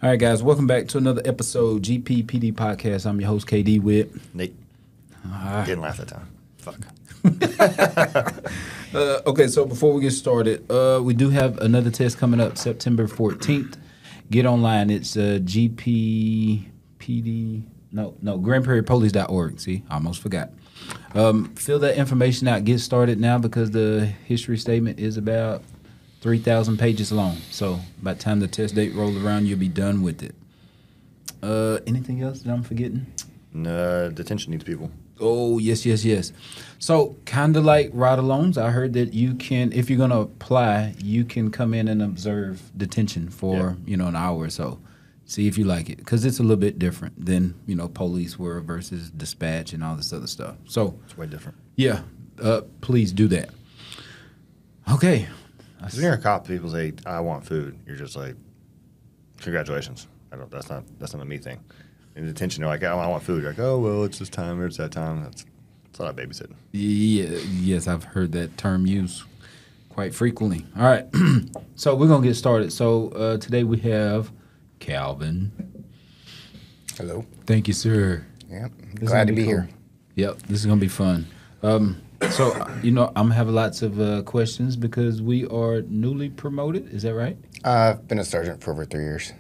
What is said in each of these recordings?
All right, guys, welcome back to another episode GPPD podcast. I'm your host, KD with Nate. Didn't laugh that time. Fuck. Okay, so before we get started, we do have another test coming up September 14th. Get online. It's GPPD. No, GrandPrairiePolice.org. See, I almost forgot. Fill that information out. Get started now because the history statement is about 3,000 pages long. So by the time the test date rolls around, you'll be done with it. Anything else that I'm forgetting? No, detention needs people. Oh, yes. So kind of like ride-alongs, I heard that you can, if you're going to apply, you can come in and observe detention for, an hour or so. See if you like it. Because it's a little bit different than, police were versus dispatch and all this other stuff. So It's way different. Yeah, please do that. Okay. When you're a cop, people say, I want food. You're just like, congratulations. That's not a me thing. In detention, they're like, I want food. You're like, oh, well, it's this time or it's that time. That's a lot of babysitting. Yeah, yes, I've heard that term used quite frequently. All right, so we're going to get started. So today we have Calvin. Hello. Thank you, sir. Yeah, glad to be here. Yep, this is going to be fun. So, I'm going to have lots of questions because we are newly promoted. Is that right? I've been a sergeant for over 3 years.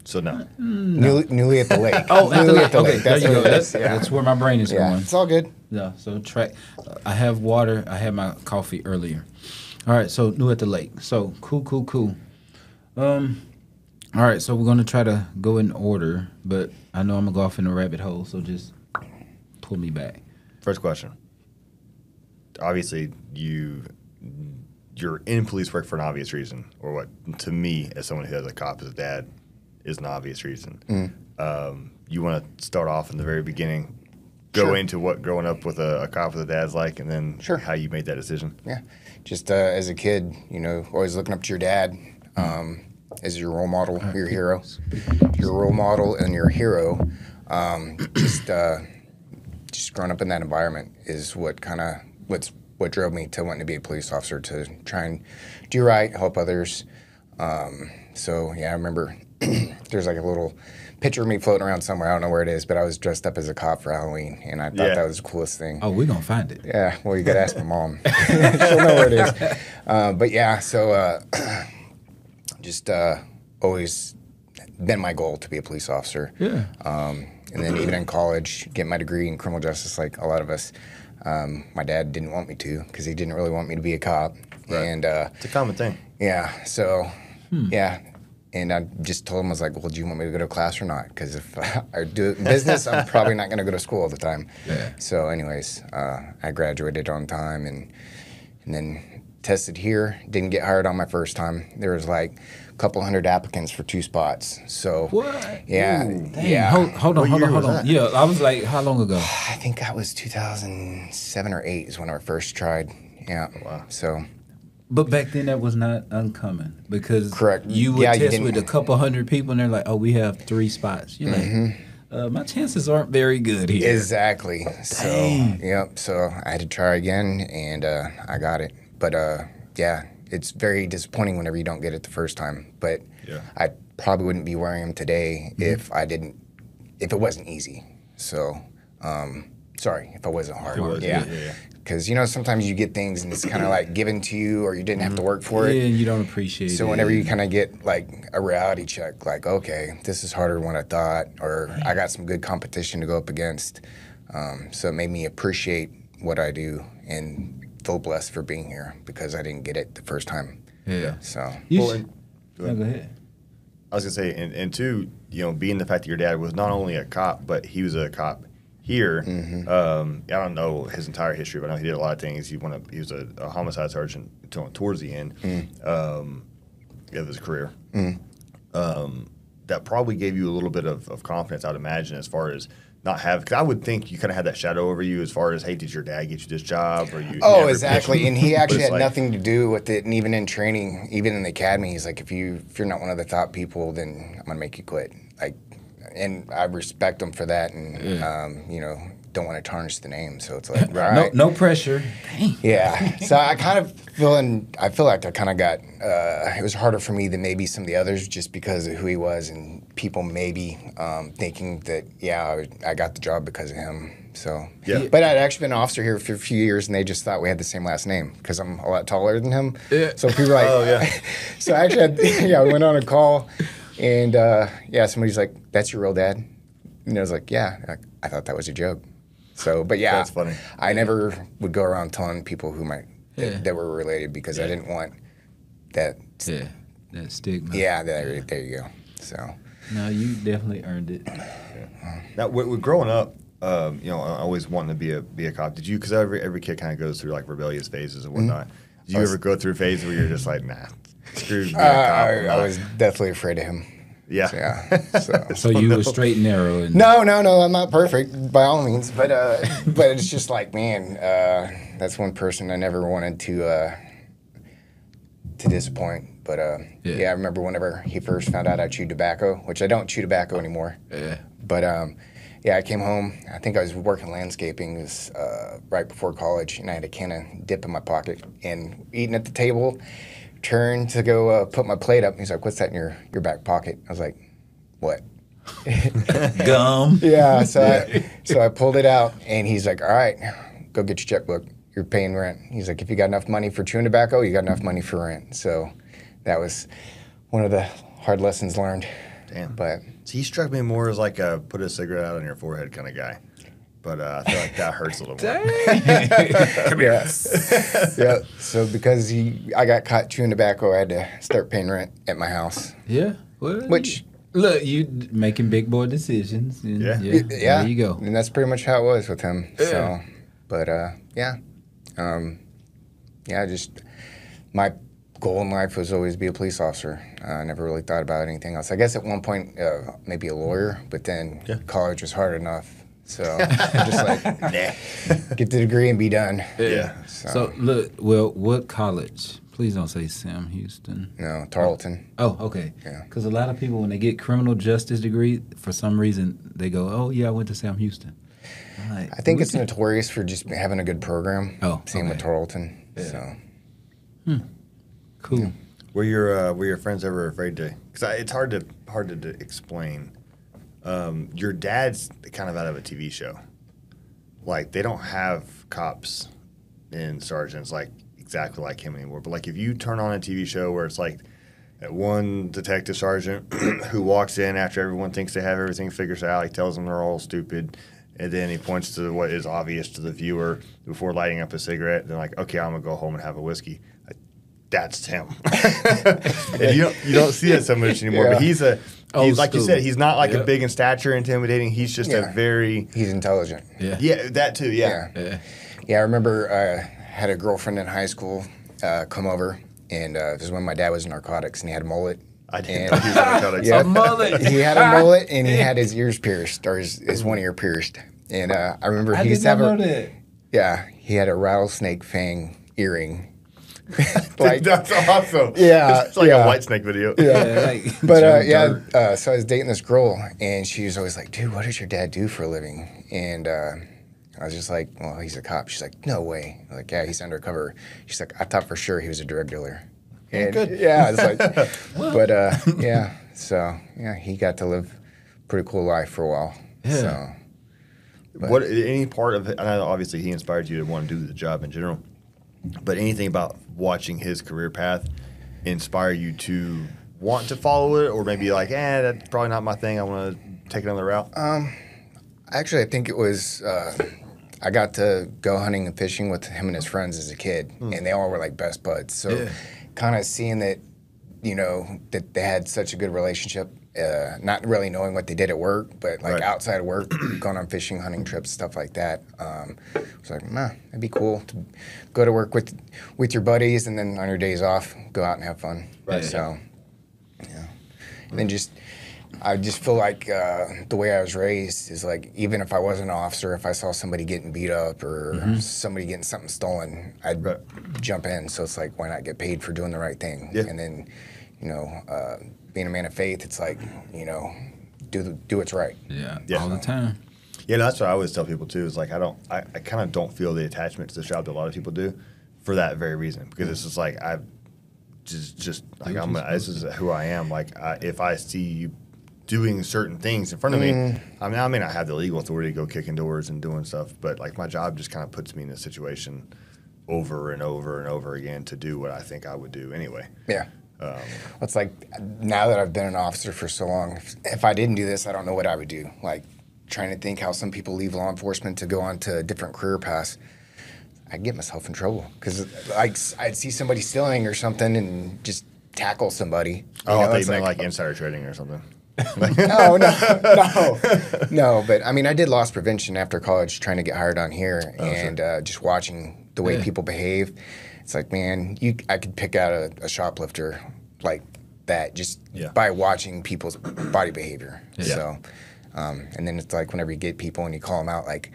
So, no. Newly at the lake. Newly at the lake. That's there you what go. it is. Yeah. That's where my brain is Yeah, going. it's all good. Yeah, so I have water. I had my coffee earlier. All right, so new at the lake. So cool. All right, so we're going to try to go in order, but I know I'm going to go off in a rabbit hole, so just pull me back. First question. Obviously, you're in police work for an obvious reason, or what, to me, as someone who has a cop as a dad, is an obvious reason. You want to start off in the very beginning, go into what growing up with a cop with a dad's like, and then how you made that decision. Yeah, just as a kid, always looking up to your dad as your role model, your hero. Your role model and your hero. Just growing up in that environment is what drove me to wanting to be a police officer, to try and do right, help others. So yeah, I remember there's like a little picture of me floating around somewhere. I don't know where it is, but I was dressed up as a cop for Halloween, and I thought that was the coolest thing. Oh, we're going to find it. Yeah, well, you got to ask my mom. She'll know where it is. But yeah, so just always been my goal to be a police officer. Yeah. And then even in college, getting my degree in criminal justice like a lot of us, my dad didn't want me to because he didn't really want me to be a cop. Right. And it's a common thing. Yeah, so, yeah. And I just told him, I was like, well, do you want me to go to class or not? Because if I do business, I'm probably not going to go to school all the time. Yeah. So anyways, I graduated on time and then tested here. Didn't get hired on my first time. There was like a couple hundred applicants for 2 spots. So What? Yeah. Ooh, Yeah. Hold on. that? Yeah, I was like, how long ago? I think that was 2007 or 8 is when I first tried. Yeah. Wow. So. But back then, that was not uncommon because Correct. you would Yeah, you test with a couple hundred people, and they're like, "Oh, we have 3 spots." You're like, "My chances aren't very good here." Exactly. So, yep. So I had to try again, and I got it. But yeah, it's very disappointing whenever you don't get it the first time. But I probably wouldn't be wearing them today if it wasn't easy. So, sorry, if it wasn't hard. Yeah. Because, sometimes you get things and it's kind of like given to you or you didn't have to work for it. Yeah, and you don't appreciate it. So whenever you kind of get like a reality check, like, okay, this is harder than what I thought, or I got some good competition to go up against. So it made me appreciate what I do and feel blessed for being here because I didn't get it the first time. Yeah. So. Go ahead. I was going to say, and two, being the fact that your dad was not only a cop, but he was a cop here. I don't know his entire history, but I know he did a lot of things. He was a homicide sergeant towards the end of his career. That probably gave you a little bit of confidence, I'd imagine, as far as not have, because I would think you kind of had that shadow over you as far as, hey, did your dad get you this job? Or you? Oh, exactly. And he actually had like, nothing to do with it. And even in training, even in the academy, he's like, if you're not one of the top people, then I'm gonna make you quit. Like, and I respect him for that. And don't want to tarnish the name. So it's like, all No, right. no pressure. Dang. Yeah. So I feel like I kind of got, it was harder for me than maybe some of the others just because of who he was and people maybe thinking that, I got the job because of him. So, Yeah. But I'd actually been an officer here for a few years and they just thought we had the same last name because I'm a lot taller than him. Yeah. So people were like, Oh, yeah. So I actually I went on a call and somebody's like, that's your real dad? And I was like, yeah. I thought that was a joke. So, but yeah, That's funny. I never would go around telling people who Yeah. that were related because I didn't want that. Yeah, that stigma. Yeah, there you go. So, No, you definitely earned it. Now, with growing up, I always wanting to be a cop. Did you? Because every kid kind of goes through like rebellious phases and whatnot. Did you ever go through a phase where you're just like, nah, screw being a cop? I was definitely afraid of him. Yeah. So, yeah. So. So you were straight and narrow. And No, I'm not perfect by all means, but it's just like, man, that's one person I never wanted to disappoint. But I remember whenever he first found out I chewed tobacco, which I don't chew tobacco anymore. Yeah. But I came home. I think I was working landscaping. It was right before college, and I had a can of dip in my pocket and eating at the table. Turned to go put my plate up. He's like, "What's that in your back pocket?" I was like, "What?" Gum. Yeah. So I pulled it out, and he's like, "All right, go get your checkbook. You're paying rent." He's like, "If you got enough money for chewing tobacco, you got enough money for rent." So that was one of the hard lessons learned. Damn. But So he struck me more as like a put a cigarette out on your forehead kind of guy. But I feel like that hurts a little more. Come here. yeah. So because I got caught chewing tobacco, I had to start paying rent at my house. Yeah. Well, Which look, you making big boy decisions. And Yeah. There you go. And that's pretty much how it was with him. Yeah. So, but just my goal in life was always to be a police officer. I never really thought about anything else. I guess at one point maybe a lawyer, but then college was hard enough. So I'm just like, nah, get the degree and be done. Yeah. So look, well, what college? Please don't say Sam Houston. No, Tarleton. Oh, okay. Yeah. Because a lot of people, when they get criminal justice degree, for some reason, they go, "Oh, yeah, I went to Sam Houston." I'm like, I think it's notorious for just having a good program. Oh, Same with okay. Tarleton. Yeah. So cool. Were your friends ever afraid to? Because it's hard to explain. Your dad's kind of out of a TV show. Like they don't have cops and sergeants like exactly like him anymore. But like if you turn on a TV show where it's like that one detective sergeant who walks in after everyone thinks they have everything figured out, he tells them they're all stupid, and then he points to what is obvious to the viewer before lighting up a cigarette. Then like, okay, I'm gonna go home and have a whiskey. That's him. And you don't see that so much anymore. Yeah. But he's like you school. said, he's not like a Yep. big in stature, intimidating. He's just a very he's intelligent. Yeah. that too. Yeah. Yeah, I remember I had a girlfriend in high school come over, and it was when my dad was in narcotics, and he had a mullet. I didn't And- know he was in narcotics. Yeah. A mullet. He had a mullet, and he had his ears pierced, or his one ear pierced. And I remember I he used did to not have know a that. yeah, he had a rattlesnake fang earring. Like, That's awesome. Yeah, It's like yeah. a White Snake video. Yeah, like, but Jim Dirt. so I was dating this girl, and she was always like, "Dude, what does your dad do for a living?" And I was just like, "Well, he's a cop." She's like, "No way!" I'm like, "Yeah, he's undercover." She's like, "I thought for sure he was a drug dealer." And, good. Yeah, it's like, but yeah. So yeah, he got to live a pretty cool life for a while. Yeah. So What any part of it? I know obviously he inspired you to want to do the job in general, but anything about watching his career path inspire you to want to follow it, or maybe like, that's probably not my thing. I want to take another route. actually, I think it was. I got to go hunting and fishing with him and his friends as a kid, and they all were like best buds. So, kind of seeing that, that they had such a good relationship. Not really knowing what they did at work, but like outside of work, going on fishing, hunting trips, stuff like that. I was like, it'd be cool to go to work with your buddies, and then on your days off, go out and have fun. Right. So, yeah. And then I just feel like the way I was raised is like, even if I wasn't an officer, if I saw somebody getting beat up or somebody getting something stolen, I'd jump in. So it's like, why not get paid for doing the right thing? Yeah. And then, being a man of faith, it's like, do what's right. Yeah, Yeah. all the time. Yeah, that's what I always tell people too. Is like I kind of don't feel the attachment to the job that a lot of people do, for that very reason. Because it's just like I just like this is who I am. Like if I see you doing certain things in front of me, I mean I may not have the legal authority to go kicking doors and doing stuff, but like my job just kind of puts me in a situation over and over and over again to do what I think I would do anyway. Yeah. It's like now that I've been an officer for so long, if I didn't do this, I don't know what I would do. Like trying to think how some people leave law enforcement to go on to a different career paths. I'd get myself in trouble because like I'd see somebody stealing or something and just tackle somebody. Oh, I thought you meant like insider trading or something. No. But I mean, I did loss prevention after college, trying to get hired on here, just watching the way people behave. It's like, man, I could pick out a shoplifter like that just by watching people's body behavior. Yeah. So, and then it's like whenever you get people and you call them out, like,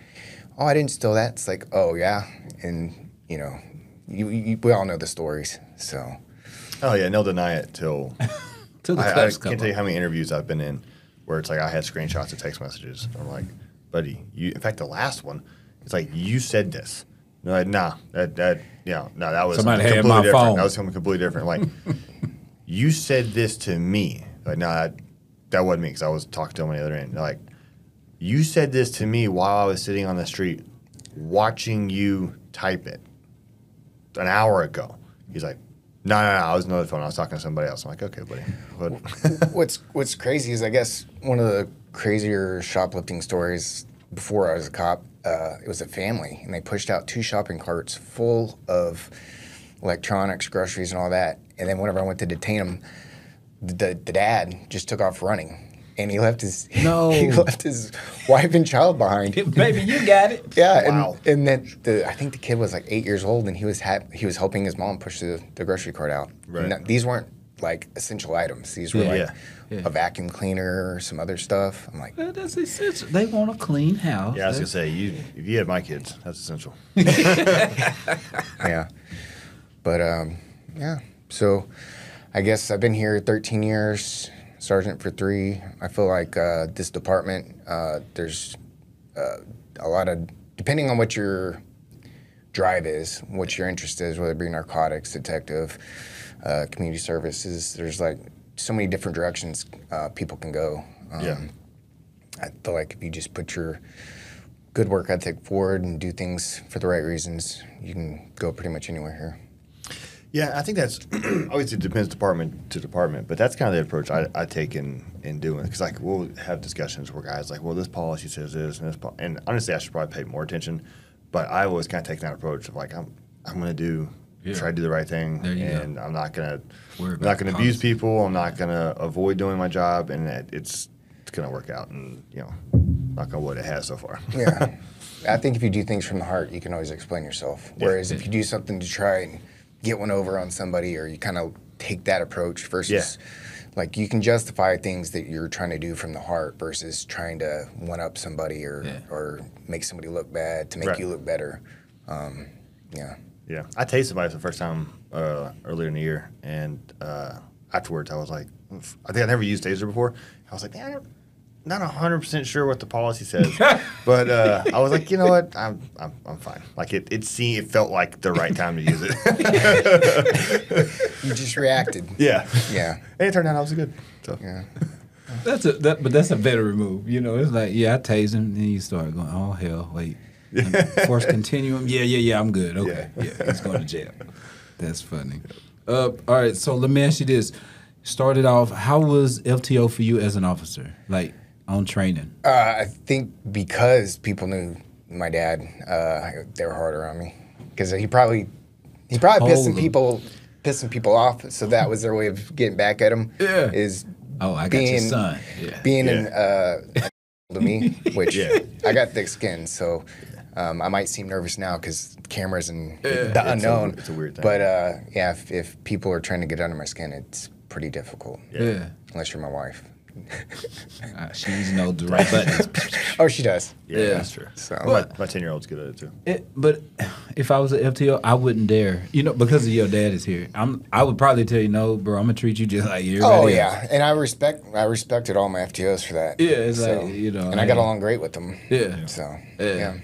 oh, I didn't steal that. It's like, oh yeah, and you know, we all know the stories. So. Oh yeah, and they'll deny it till. I can't tell you how many interviews I've been in where it's like I had screenshots of text messages. I'm like, buddy, in fact, the last one, it's like, you said this. No, like, that was somebody had completely my different. phone. That was something completely different. Like, you said this to me. Like, no, that wasn't me because I was talking to him on the other end. They're like, you said this to me while I was sitting on the street watching you type it an hour ago. He's like, no, I was on the phone. I was talking to somebody else. I'm like, okay, buddy. What's crazy is I guess one of the crazier shoplifting stories before I was a cop, it was a family, and they pushed out 2 shopping carts full of electronics, groceries, and all that. And then whenever I went to detain them, the dad just took off running. And he left his wife and child behind. Baby, you got it. Yeah, wow. and then I think the kid was like 8 years old, and he was helping his mom push the grocery cart out. Right. And these weren't like essential items. These were a vacuum cleaner or some other stuff. I'm like, well, that's essential. They want a clean house. Yeah, I was gonna say, if you had my kids, that's essential. Yeah, but yeah. So, I guess I've been here 13 years. Sergeant for 3. I feel like this department, there's a lot of, depending on what your drive is, what your interest is, whether it be narcotics, detective, community services, there's like so many different directions people can go. I feel like if you just put your good work ethic forward and do things for the right reasons, you can go pretty much anywhere here. Yeah, I think that's obviously it depends department to department, but that's kind of the approach I take in doing it. Because like we'll have discussions where guys like, well, this policy says this and this, and honestly, I should probably pay more attention. But I always kind of take that approach of like I'm going to try to do the right thing, and go. I'm not going to abuse people. I'm not going to avoid doing my job, and it's going to work out. And knock on wood, it has so far. Yeah, I think if you do things from the heart, you can always explain yourself. Whereas if you do something to try and get one over on somebody, or you kind of take that approach versus like you can justify things that you're trying to do from the heart versus trying to one up somebody or make somebody look bad to make you look better. Yeah, I tasted somebody for the first time earlier in the year, and afterwards I was like, I think I never used taser before. I was like, man, I'm not 100% sure what the policy says, but I was like, you know what, I'm fine. Like it felt like the right time to use it. You just reacted. Yeah. And it turned out I was good. So yeah. But that's a better move. It's like, I tased him, and then you start going, oh hell, wait. Force continuum. Yeah, I'm good. Okay. Yeah, he's going to jail. That's funny. All right, so let me ask you this. Started off, how was FTO for you as an officer? Like on training? I think because people knew my dad, they were harder on me because he probably pissing people off. So that was their way of getting back at him. Yeah. I got your son. Yeah. Being to me, which I got thick skin, so I might seem nervous now because cameras and the unknown. It's a weird thing. But if people are trying to get under my skin, it's pretty difficult. Yeah. Unless you're my wife. She's know the right buttons. Oh, she does. Yeah, that's true. So my 10-year-old's good at it too. But if I was an FTO, I wouldn't dare. You know, because of your dad is here. I would probably tell you, no, bro. I'm gonna treat you just like everybody else. Yeah, and I respected all my FTOs for that. Yeah, it's like, you know, and I got along great with them. Yeah. So Yeah.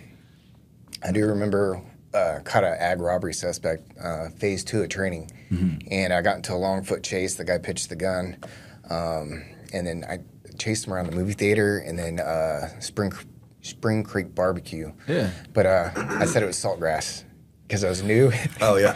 I do remember caught an ag robbery suspect, phase 2 of training, and I got into a long foot chase. The guy pitched the gun, and then I chased him around the movie theater, and then Spring Creek barbecue. Yeah. But I said it was saltgrass because I was new. Oh yeah.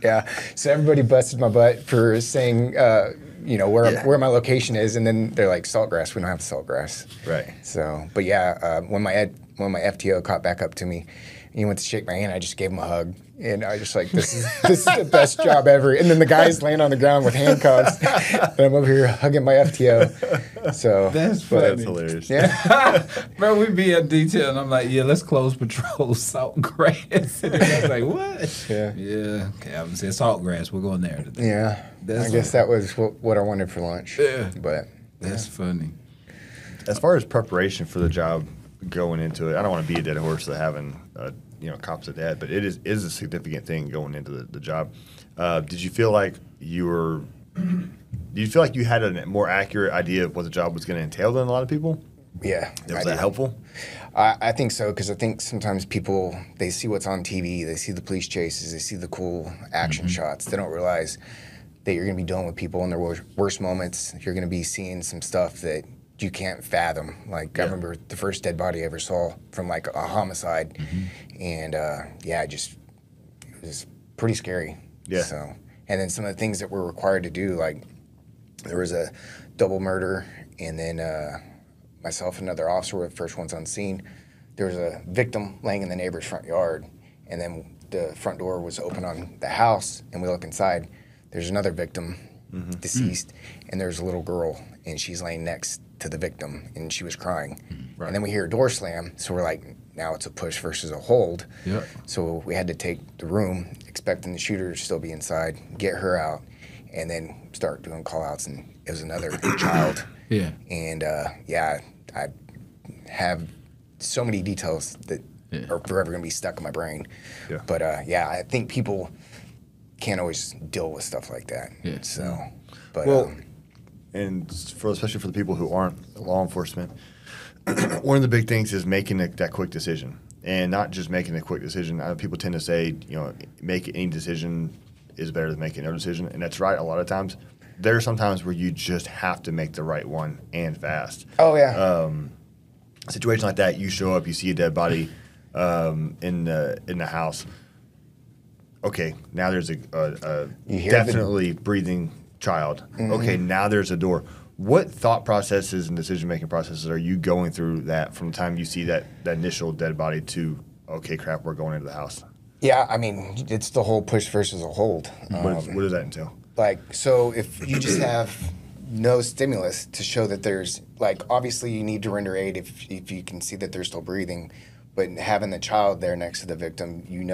Yeah. So everybody busted my butt for saying, where my location is, and then they're like, saltgrass. We don't have saltgrass. Right. So, but yeah, when my FTO caught back up to me, and he went to shake my hand, I just gave him a hug, and I was just like, this is the best job ever. And then the guy's laying on the ground with handcuffs, and I'm over here hugging my FTO. So That's funny. That's hilarious. yeah. Bro, we be in detail, and I'm like, yeah, let's close patrol, salt grass. And I was like, what? Yeah. Yeah. Calvin said salt grass. We're going there today. Yeah. That's I guess that was what I wanted for lunch. Yeah. But That's funny. As far as preparation for the job going into it, I don't want to be a dead horse to having cops at that, but it is a significant thing going into the job. Did you feel like you had a more accurate idea of what the job was going to entail than a lot of people? yeah. Was that helpful? I think so, because I think sometimes people, they see what's on TV, they see the police chases, they see the cool action shots. They don't realize that you're going to be dealing with people in their worst moments. You're going to be seeing some stuff that you can't fathom. Like, I remember the first dead body I ever saw from, like, a homicide. And, it was pretty scary. Yeah. So, and then some of the things that we're required to do, like, there was a double murder, and then myself and another officer were the first ones on scene. There was a victim laying in the neighbor's front yard, and then the front door was open on the house, and we look inside. There's another victim, deceased, and there's a little girl, and she's laying next to the victim, and she was crying. Right. And then we hear a door slam, so we're like, now it's a push versus a hold. Yep. So we had to take the room, expecting the shooter to still be inside, get her out, and then start doing call-outs, and it was another child. Yeah. And, I have so many details that are forever going to be stuck in my brain. Yeah. But, I think people can't always deal with stuff like that. Yeah. So, but... Well, and especially for the people who aren't law enforcement, one of the big things is making that quick decision, and not just making a quick decision. People tend to say, make any decision is better than making no decision, and that's right a lot of times. There are some times where you just have to make the right one and fast. Oh, yeah. A situation like that, you show up, you see a dead body in the house. Okay, now there's a definitely breathing child. Okay, now there's a door. What thought processes and decision-making processes are you going through that from the time you see that initial dead body to, okay, crap, we're going into the house? Yeah, I mean, it's the whole push versus a hold. What does that entail? Like, so if you just have no stimulus to show that there's, like, obviously you need to render aid if you can see that they're still breathing, but having the child there next to the victim, you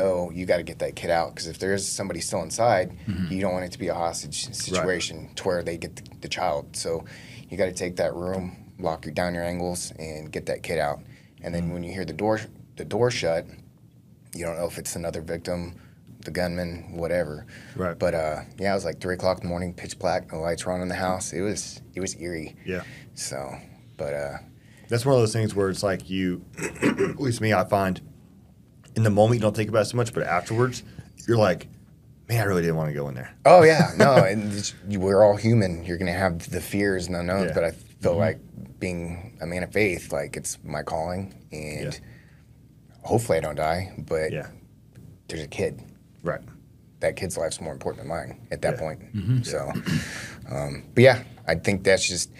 got to get that kid out, because if there is somebody still inside, you don't want it to be a hostage situation to where they get the child. So you got to take that room, lock down your angles, and get that kid out. And then when you hear the door shut, you don't know if it's another victim, the gunman, whatever. Right. But it was like 3 o'clock in the morning, pitch black, the lights were on in the house. It was eerie. Yeah. So, but that's one of those things where it's like at least me, I find in the moment you don't think about it so much, but afterwards you're like, man, I really didn't want to go in there. oh yeah, no, and we're all human. You're gonna have the fears and unknowns, but I feel like being a man of faith, like it's my calling, and hopefully I don't die. But there's a kid. Right. That kid's life's more important than mine at that point. So, but yeah, I think that's just,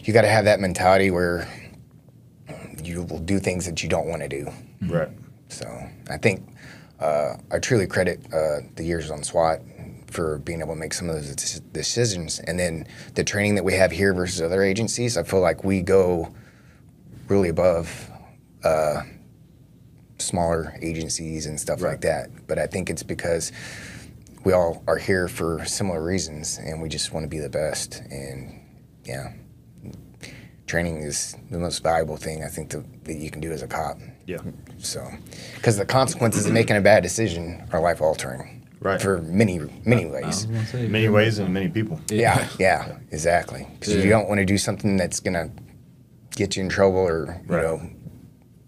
you got to have that mentality where you will do things that you don't want to do. Right. So I think I truly credit the years on SWAT for being able to make some of those decisions. And then the training that we have here versus other agencies, I feel like we go really above smaller agencies and stuff like that. But I think it's because we all are here for similar reasons, and we just want to be the best. And training is the most valuable thing I think that you can do as a cop. Yeah. So, because the consequences of making a bad decision are life altering. Right. For many I ways. was gonna say, Many ways and many people. Yeah, exactly. Because you don't want to do something that's gonna get you in trouble, or you know,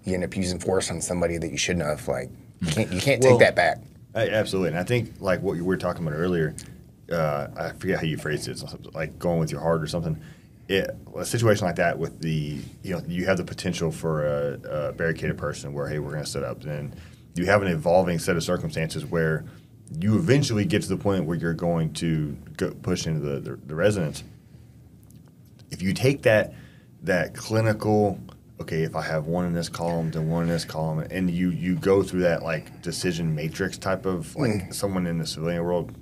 you end up using force on somebody that you shouldn't have. Like, you can't take that back. Absolutely, and I think like what you were talking about earlier, I forget how you phrased it, like going with your heart or something. A situation like that with you have the potential for a barricaded person where, hey, we're going to set up, and you have an evolving set of circumstances where you eventually get to the point where you're going to push into the residence. If you take that clinical, okay, if I have one in this column, then one in this column, and you go through that like decision matrix type of like someone in the civilian world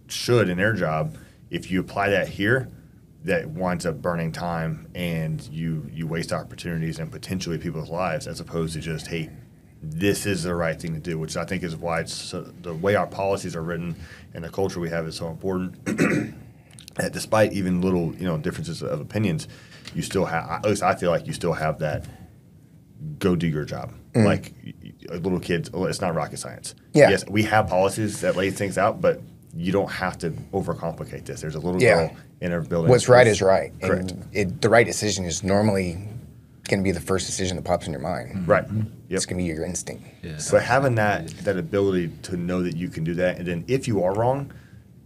should in their job, if you apply that here, that winds up burning time and you waste opportunities and potentially people's lives, as opposed to just, hey, this is the right thing to do, which I think is why the way our policies are written and the culture we have is so important. That despite even little differences of opinions, you still have, at least I feel like you still have that go do your job. Like little kids, it's not rocket science. Yeah. Yes, we have policies that lay things out, but you don't have to overcomplicate this. There's a little girl in our building. What's right is right. Correct. And the right decision is normally going to be the first decision that pops in your mind. Right. Yep. It's going to be your instinct. Yeah. So having that ability to know that you can do that, and then if you are wrong,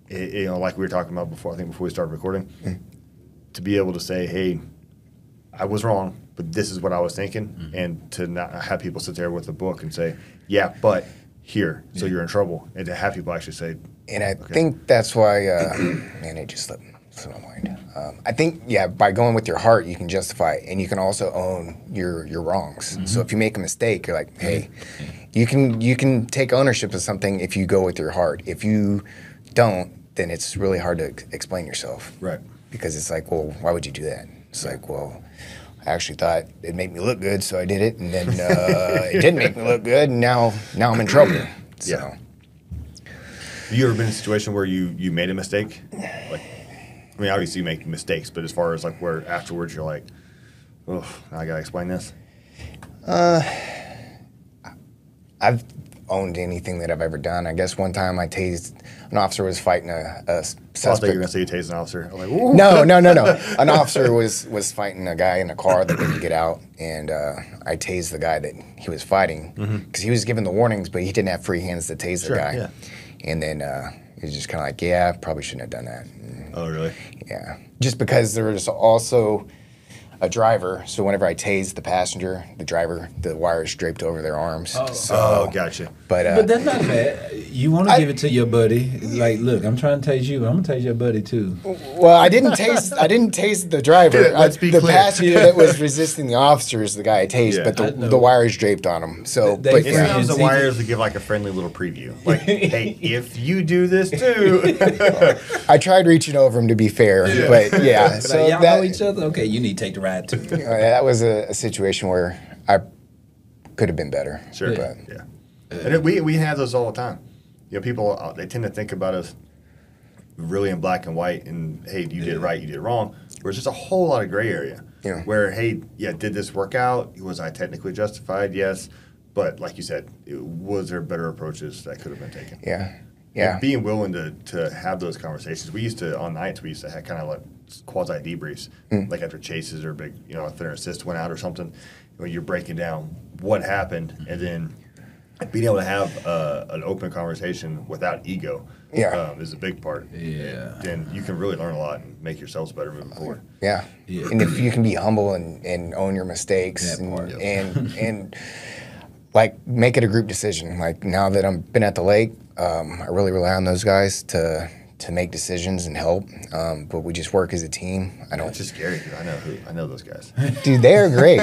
like we were talking about before, I think before we started recording, to be able to say, hey, I was wrong, but this is what I was thinking, and to not have people sit there with a book and say, yeah, but here, so you're in trouble, and to have people actually say, and I think that's why, man, it just slipped my mind. I think, by going with your heart, you can justify it, and you can also own your wrongs. So if you make a mistake, you're like, hey, you can take ownership of something if you go with your heart. If you don't, then it's really hard to explain yourself. Right. Because it's like, well, why would you do that? It's like, well, I actually thought it'd make me look good, so I did it, and then it didn't make me look good, and now I'm in trouble. So. Yeah. Have you ever been in a situation where you made a mistake? Like, I mean, obviously you make mistakes, but as far as like where afterwards you're like, oh, now I gotta explain this. I've owned anything that I've ever done. I guess one time I tased an officer was fighting a suspect. I thought you were gonna say you tased an officer. I'm like, ooh. No. An officer was fighting a guy in a car that didn't get out, and I tased the guy that he was fighting because he was given the warnings, but he didn't have free hands to tase the guy. Yeah. And then he was just kind of like, yeah, probably shouldn't have done that. And, oh, really? Yeah. Just because there was also a driver, so whenever I tased the passenger, the driver, the wires draped over their arms. Oh, gotcha. But that's not bad. You want to give it to your buddy. Like, look, I'm trying to tase you. I'm gonna tase your buddy too. Well, I didn't tase the driver. Let's be the clear. passenger that was resisting the officer is the guy I tased, but the wires draped on him. So, but Sometimes the wires to give like a friendly little preview. Like, hey, if you do this too. I tried reaching over him to be fair, but yeah. So So y'all know each other. Okay, you need to take the ride too. that was a situation where I could have been better. Sure. But, yeah. And we have those all the time. People, they tend to think about us really in black and white and, hey, you did it right, you did it wrong. Where it's just a whole lot of gray area. Yeah. Where, hey, did this work out? Was I technically justified? Yes. But like you said, was there better approaches that could have been taken? Yeah. Yeah. And being willing to have those conversations. We used to, on nights, we used to have kind of like quasi debriefs, like after chases or big, if an assist went out or something, when you're breaking down what happened, and then being able to have an open conversation without ego is a big part. Yeah. Then you can really learn a lot and make yourselves better moving forward. Yeah. And if you can be humble and own your mistakes and like make it a group decision. Like now that I've been at the lake, I really rely on those guys to make decisions and help. But we just work as a team. It's just scary because I know those guys. Dude, they are great.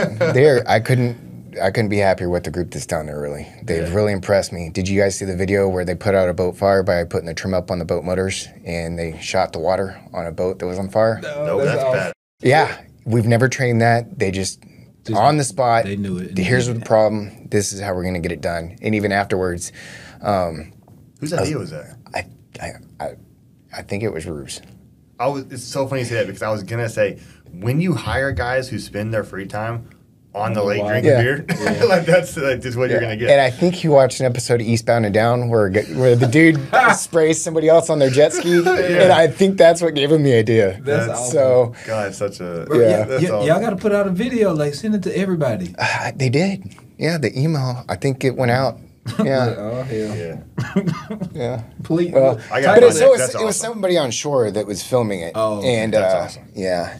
I couldn't be happier with the group that's down there, really. They've really impressed me. Did you guys see the video where they put out a boat fire by putting the trim up on the boat motors and they shot the water on a boat that was on fire? No, that's bad. Yeah, we've never trained that. They just on the spot. They knew it. Here's the problem. This is how we're going to get it done. And even afterwards. Whose idea was that? I think it was Rue's. It's so funny you say that because I was going to say, when you hire guys who spend their free time on the lake Wow. drinking Yeah. beer, like that's like just what you're gonna get. And I think you watched an episode of Eastbound and Down where the dude sprays somebody else on their jet ski, and I think that's what gave him the idea. That's awesome. So God, such a Yeah. That's awesome. Y'all got to put out a video, like send it to everybody. they did. Yeah, the email. I think it went out. Yeah, Oh hell. Yeah. yeah. Please. I got But it. it was That's it was awesome. somebody on shore that was filming it. Oh, and that's awesome. Yeah,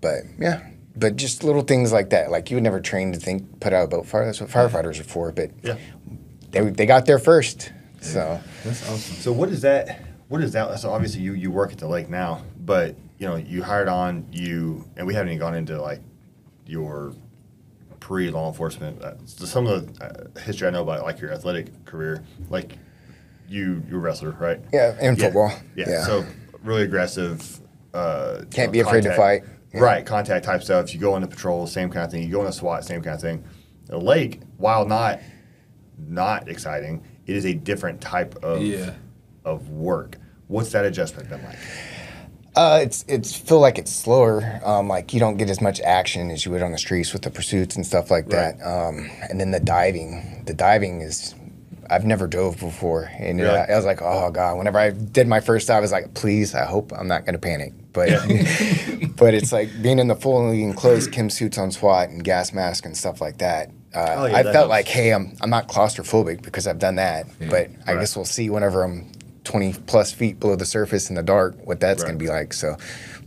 but just little things like that. Like you would never train to put out a boat fire. That's what firefighters are for. But Yeah. they got there first. So That's awesome. So what is that? So obviously you work at the lake now, but you hired on and we haven't even gone into like your pre-law enforcement. So some of the history I know about like your athletic career, like you're a wrestler, right? yeah, in football. Yeah. So really aggressive. Can't be afraid to fight. Yeah. Right, contact type stuff. You go into patrol, same kind of thing. You go into SWAT, same kind of thing. The lake, while not exciting, it is a different type of work. What's that adjustment been like? It's feel like it's slower. Like you don't get as much action as you would on the streets with the pursuits and stuff like that. And then the diving is, I've never dove before, and Really? I was like, oh god. Whenever I did my first dive, I was like, please, I hope I'm not gonna panic. But but it's like being in the fully enclosed chem suits on SWAT and gas mask and stuff like that. Oh, yeah, I that felt helps. like, hey, I'm not claustrophobic because I've done that. Yeah. But I Right. guess we'll see whenever I'm 20 plus feet below the surface in the dark what that's Right. gonna be like. So,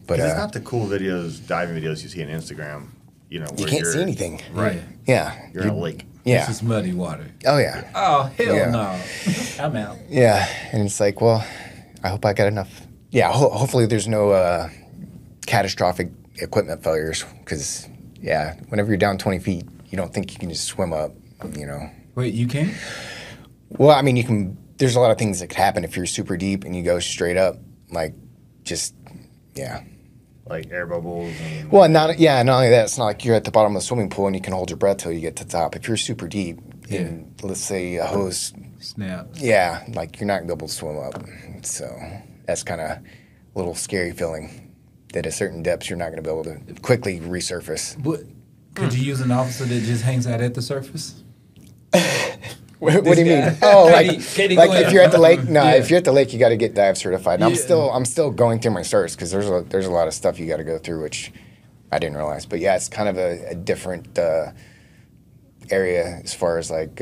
but 'Cause it's not the cool videos, diving videos you see on Instagram. you Where can't you're- see anything. Right. Yeah. You're in a lake. Yeah. This is muddy water. Oh yeah. Oh hell Yeah. no. I'm out. Yeah. And it's like, well, I hope I got enough. Yeah. Hopefully there's no catastrophic equipment failures because whenever you're down 20 feet, you don't think you can just swim up. Wait, you can't? Well, I mean, you can. There's a lot of things that could happen if you're super deep and you go straight up, like just Like air bubbles and Well, not only that, it's not like you're at the bottom of the swimming pool and you can hold your breath till you get to the top. If you're super deep, and let's say a hose, Snap. like you're not gonna be able to swim up. So that's kind of a little scary feeling that at certain depths you're not gonna be able to quickly resurface. But could you use an officer that just hangs out at the surface? What do you guy. mean? Oh, Can he like go if in? you're at the lake? No, Yeah. if you're at the lake, you got to get dive certified. And Yeah. I'm still going through my certs because there's a lot of stuff you got to go through, which I didn't realize. But yeah, it's kind of a different area as far as like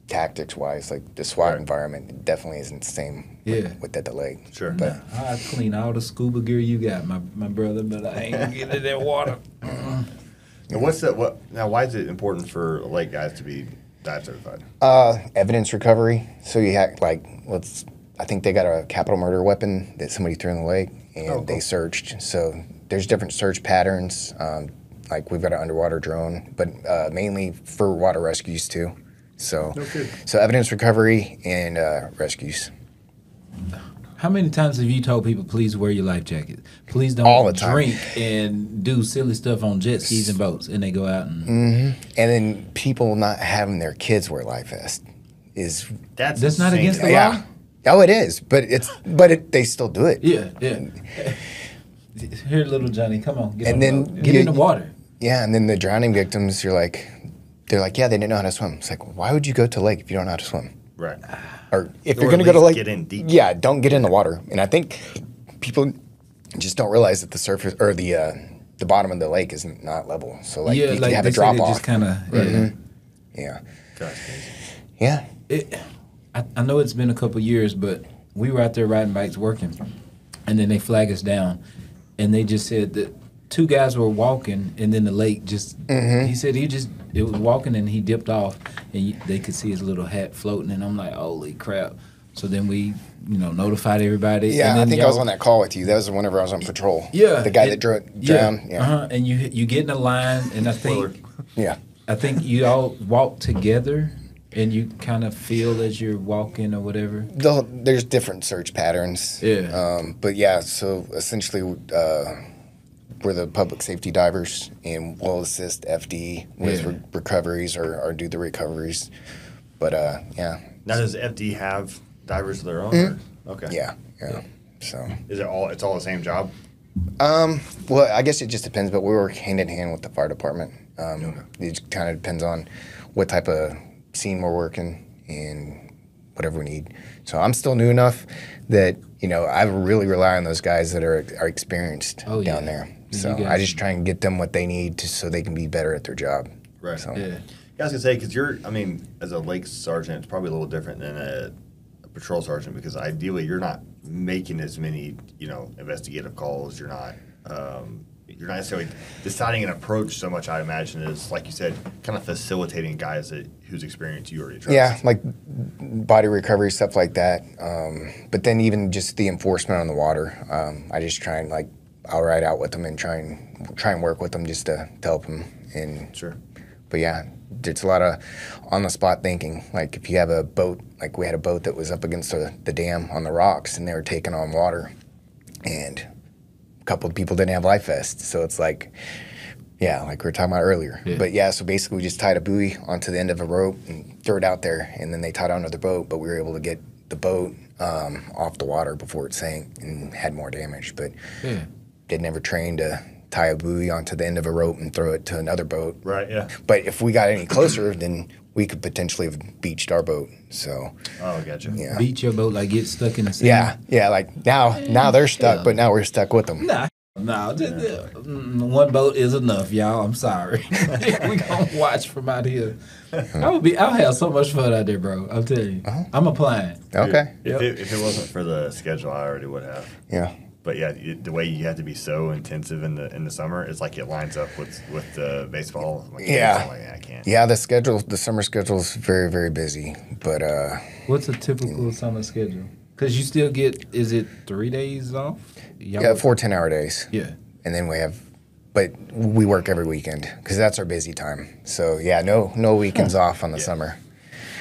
tactics wise. Like the SWAT Right. environment definitely isn't the same with at the lake. Sure. But I clean all the scuba gear you got, my brother, but I ain't gonna get in that water. And now? Why is it important for lake guys to be dive certified? evidence recovery. So you have I think they got a capital murder weapon that somebody threw in the lake and they searched. So there's different search patterns. Like we've got an underwater drone, but mainly for water rescues too. So so evidence recovery and rescues. How many times have you told people, please wear your life jacket? Please don't All the time. drink and do silly stuff on jet skis and boats, and they go out and And then people not having their kids wear life vest is That's not insane against to the me. law? Oh, it is, but they still do it. yeah. Here, little Johnny, come on, get And on then the boat. Get you- in the water. Yeah, and then the drowning victims, they're like, yeah, they didn't know how to swim. It's like, why would you go to lake if you don't know how to swim? Right. Or if Or you're at going to go to least lake, get in deep. yeah, don't get in the water. And I think people just don't realize that the surface or the bottom of the lake is not level. So like you can have they a say drop they off. just kind of. Yeah, That's crazy. yeah. I know it's been a couple years, but we were out there riding bikes working, and then they flag us down, and they just said that 2 guys were walking, and then the lake just. He said it was walking, and he dipped off, and they could see his little hat floating, and I'm like, holy crap! So then we, notified everybody. Yeah, and I then think I was on that call with you. That was whenever I was on patrol. Yeah, the guy that drowned. Yeah, Uh-huh. And you get in a line, and I think yeah. you all walk together, and you kind of feel as you're walking or whatever. There's different search patterns. Yeah. But yeah, so essentially, we're the public safety divers, and we'll assist FD with recoveries or do the recoveries. But yeah. Now, does FD have divers of their own? Or? Okay. Yeah. So Is it all? It's all the same job. Well, I guess it just depends, but we work hand in hand with the fire department. It kind of depends on what type of scene we're working and whatever we need. So I'm still new enough that, you know, I really rely on those guys that are experienced down there. So I just try and get them what they need so they can be better at their job. Right. So. Yeah. I was going to say, because I mean, as a lake sergeant, it's probably a little different than a patrol sergeant, because ideally you're not making as many, you know, investigative calls. You're not necessarily deciding an approach so much, I imagine, as, like you said, kind of facilitating guys whose experience you already trust. Yeah, like body recovery, stuff like that. But then even just the enforcement on the water, I just try and, like, I'll ride out with them and try and work with them just to help them. And sure. But yeah, it's a lot of on-the-spot thinking. Like if you have a boat, like we had a boat that was up against the dam on the rocks, and they were taking on water, and a couple of people didn't have life vests. So it's like, yeah, like we were talking about earlier. Yeah. But yeah, so basically we just tied a buoy onto the end of a rope and threw it out there, and then they tied onto the boat, but we were able to get the boat off the water before it sank and had more damage. But they'd never trained to tie a buoy onto the end of a rope and throw it to another boat. Right, yeah. But if we got any closer, then we could potentially have beached our boat. So. Oh, gotcha. Yeah. Beach your boat, like get stuck in the sand. Yeah. Like now they're stuck, but now we're stuck with them. One boat is enough, y'all. I'm sorry. We gonna watch from out here. I'll have so much fun out there, bro. I'm telling you. I'm applying. Okay. If it wasn't for the schedule, I already would have. Yeah. But yeah, the way you have to be so intensive in the summer, it's like it lines up with the baseball. Like, I can't. Yeah, the summer schedule is very, very busy. But what's a typical summer schedule? Because you still is it 3 days off? Yeah, 4 10-hour days. Yeah. And then but we work every weekend because that's our busy time. So yeah, no weekends off on the summer.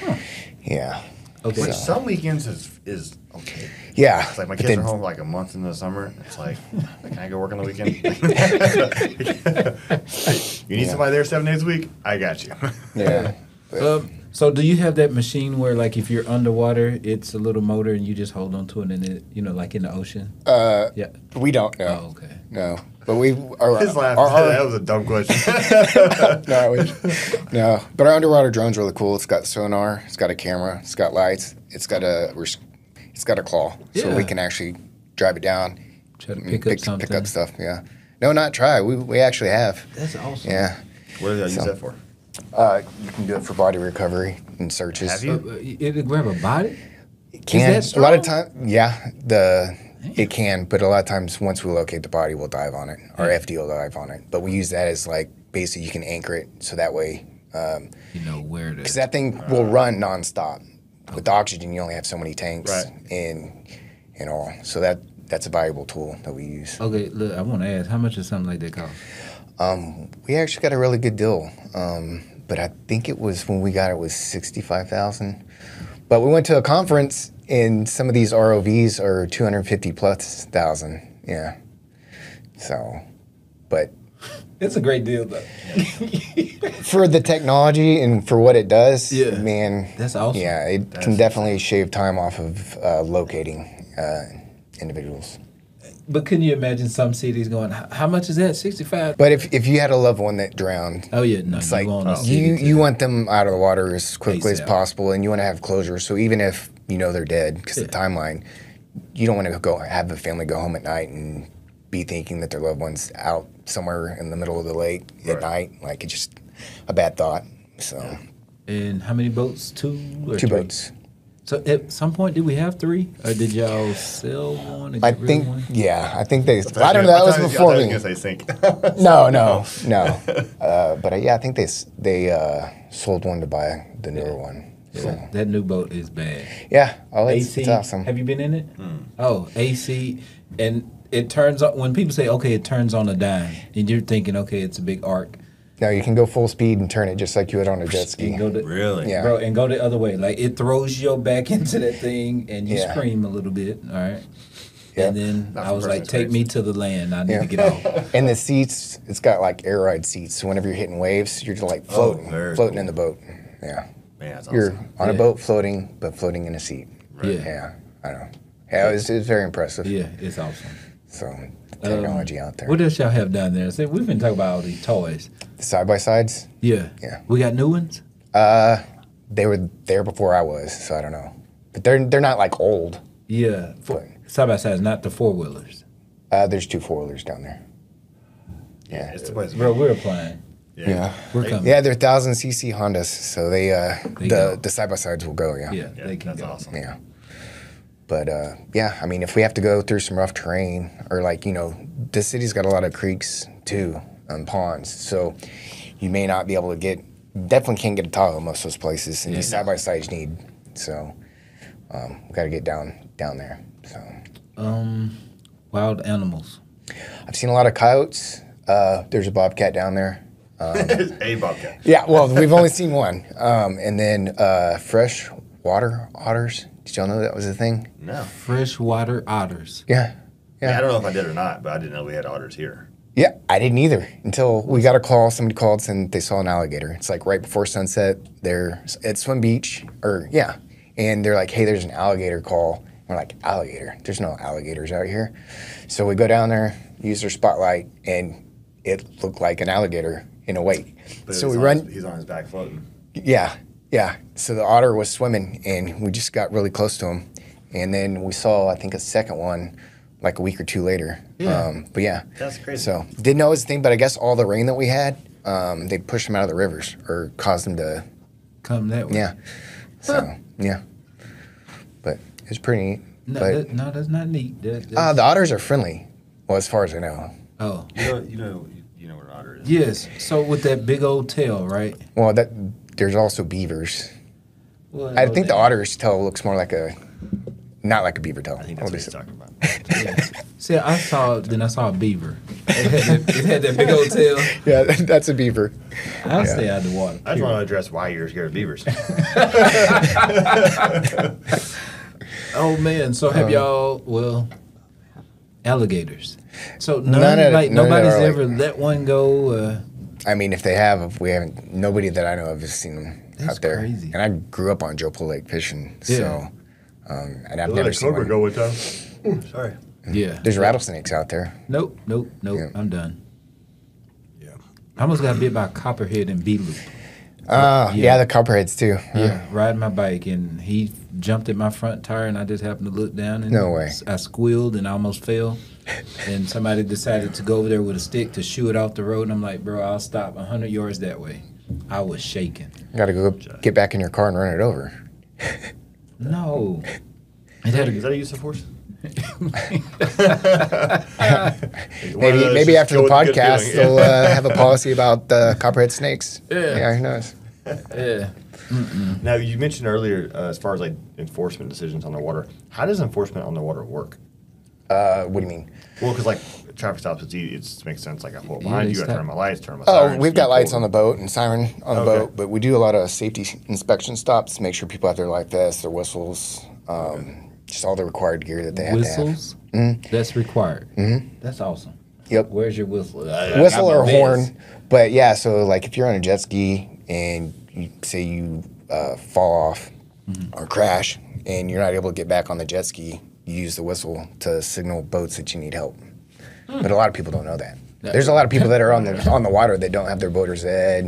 Huh. Yeah. Okay. Which some weekends is okay. Yeah. It's like my kids are home like a month in the summer. It's like, can I go work on the weekend? You need somebody there 7 days a week? I got you. Yeah. So do you have that machine where, like, if you're underwater, it's a little motor and you just hold on to it and it, you know, like in the ocean? Yeah. We don't know. Oh, okay. No. But we are. His laugh. That was a dumb question. No. But our underwater drone's really cool. It's got sonar. It's got a camera. It's got lights. It's got a claw, so we can actually drive it down. Try to pick up stuff. Yeah. No, not try. We actually have. That's awesome. Yeah. What do I use that for? You can do it for body recovery and searches. Have you? It'll grab a body? It can. Is that a lot of time. Yeah. It can, but a lot of times once we locate the body, we'll dive on it. Our FD will dive on it. But we use that as, like, basically you can anchor it so that way. You know where it is. Because that thing will run nonstop. With oxygen, you only have so many tanks and all. So that's a valuable tool that we use. Okay, look, I want to ask, how much does something like that cost? We actually got a really good deal. But I think it was, when we got it, was $65,000. But we went to a conference, and some of these ROVs are $250,000+. Yeah. So, but it's a great deal, though. For the technology and for what it does, man, that's awesome. Yeah, it can definitely shave time off of locating individuals. But can you imagine some cities going, how much is that? 65? But if you had a loved one that drowned, it's like you want them out of the water as quickly as possible, and you want to have closure. So even if you know they're dead, because the timeline, you don't want to have the family go home at night and be thinking that their loved one's out somewhere in the middle of the lake at night. Like, it's just a bad thought. So. And how many boats? 2 or 2 3? boats. So at some point, did we have 3, or did y'all sell one? I think, I think they. I don't know. That was before me. I was going to say sink. No. But I think they sold one to buy the newer one. So. That new boat is bad. Yeah. Oh, it's awesome. Have you been in it? Oh, AC, and it turns on when people say, "Okay, it turns on a dime," and you're thinking, "Okay, it's a big arc." No, you can go full speed and turn it just like you would on a jet ski. Really? Yeah. Bro, and go the other way. Like, it throws your back into that thing, and you scream a little bit, all right? Yep. And then I was like, take me to the land. I need to get off. And the seats, it's got, like, air ride seats. So whenever you're hitting waves, you're just, like, floating in the boat. Yeah. Man, that's awesome. You're on a boat floating, but floating in a seat. Right. Yeah. I know. Yeah, it was very impressive. Yeah, it's awesome. So technology out there. What else y'all have down there? See, we've been talking about all these toys. The side-by-sides? Yeah. Yeah. We got new ones? They were there before I was, so I don't know. But they're not like old. Yeah. Side by sides, not the 4-wheelers. There's 2 4-wheelers down there. Yeah, it's the place. Bro, we're applying. Yeah. We're coming. Yeah, they're 1,000cc Hondas, so go. the side-by-sides will go, yeah. Yeah, they can that's go. awesome. Yeah. But, yeah, I mean, if we have to go through some rough terrain or, like, you know, the city's got a lot of creeks, too, and ponds. So you may not be able to definitely can't get a Tahoe most of those places. And these side-by-sides need. So we got to get down there. So Wild animals. I've seen a lot of coyotes. There's a bobcat down there. A bobcat. Yeah, well, we've only seen one. And then freshwater otters. Did y'all know that was a thing? No. Freshwater otters. Yeah. Yeah, I don't know if I did or not, but I didn't know we had otters here. Yeah, I didn't either until we got a call. Somebody called and they saw an alligator. It's like right before sunset. They're at Swim Beach, and they're like, "Hey, there's an alligator call." We're like, "Alligator? There's no alligators out here." So we go down there, use our spotlight, and it looked like an alligator in a wake. But So we run. He's on his back floating. Yeah. So the otter was swimming, and we just got really close to him, and then we saw, I think, a second one like a week or 2 later. Yeah. But yeah. That's crazy. So didn't know it was a thing, but I guess all the rain that we had, they pushed them out of the rivers or caused them to. Come that way. Yeah. So yeah. But it's pretty neat. No, But that's not neat. the otters are friendly. Well, as far as I know. Oh. You know what an otter is. Yes. So with that big old tail, right? Well, there's also beavers. Well, I think the otter's tail looks more like not like a beaver tail. I think that's what he's talking about. Yeah. See, I saw a beaver. It had that big old tail. Yeah, that's a beaver. I'll stay out of the water. I just want to address why you're scared of beavers. Oh man, so have y'all alligators? So None of nobody's our, like- ever let one go. I mean, if they have, we haven't. Nobody that I know of has seen them That's out there. crazy. And I grew up on Joe Pool Lake fishing, Yeah. so and I've never seen one. go with them. Sorry. Yeah. There's rattlesnakes out there. Nope. Yeah. I'm done. Yeah. I almost got bit by a copperhead in B Loop. Yeah, the copperheads too. Yeah, riding my bike, and he jumped at my front tire, and I just happened to look down, and No way. I squealed and I almost fell. And somebody decided to go over there with a stick to shoo it off the road, and I'm like, bro, I'll stop 100 yards that way. I was shaking. Got to go get back in your car and run it over. No. It had Is that a use of force? Maybe after the podcast they'll have a policy about copperhead snakes. Yeah. Who knows? yeah. Now, you mentioned earlier, as far as like enforcement decisions on the water, how does enforcement on the water work? What do you mean? Well, because like traffic stops, it makes sense. Like I pull up behind they you, I stop. turn my lights, turn my Oh, sirens. we've got lights on the boat and siren on the Okay. boat, but we do a lot of safety inspection stops to make sure people have their life vests, their whistles, just all the required gear that they have Whistles? to have. That's required. That's awesome. Yep. Where's your whistle? Whistle or horn. But yeah, so like if you're on a jet ski and you say you fall off or crash and you're not able to get back on the jet ski, you use the whistle to signal boats that you need help. But a lot of people don't know that. There's a lot of people that are on the water that don't have their boater's ed